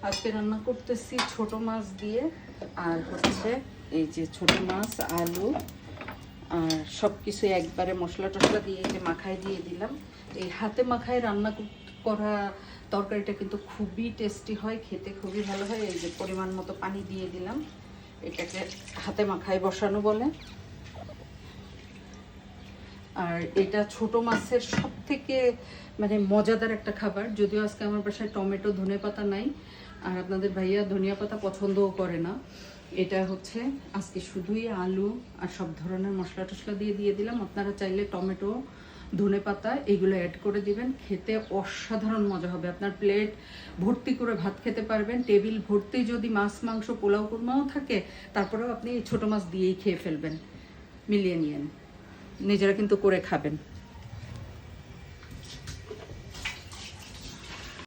আজকে রান্না করতেছি ছোট মাছ দিয়ে, আর হচ্ছে এই যে ছোট মাছ, আলু আর সব কিছু একবারে মশলা টশলা দিয়ে যে মাখায় দিয়ে দিলাম। এই হাতে মাখায় রান্না করা তরকারিটা কিন্তু খুবই টেস্টি হয়, খেতে খুবই ভালো হয়। এই যে পরিমাণ মতো পানি দিয়ে দিলাম, এটাকে হাতে মাখায় বসানো বলে। আর এটা ছোট মাছের সব থেকে মানে মজাদার একটা খাবার। যদিও আজকে আমার বাসায় টমেটো ধনেপাতা নাই, আর আপনাদের ভাইয়া ধনিয়া পাতা পছন্দও করে না। এটা হচ্ছে আজকে শুধুই আলু আর সব ধরনের মশলা টশলা দিয়ে দিলাম। আপনারা চাইলে টমেটো ধনেপাতা এগুলো অ্যাড করে দিবেন, খেতে অসাধারণ মজা হবে। আপনার প্লেট ভর্তি করে ভাত খেতে পারবেন। টেবিল ভর্তি যদি মাছ মাংস পোলাও কুরমাও থাকে, তারপরেও আপনি ছোট মাছ দিয়েই খেয়ে ফেলবেন। মিলিয়ে নিয়েন, নিজেরা কিন্তু করে খাবেন।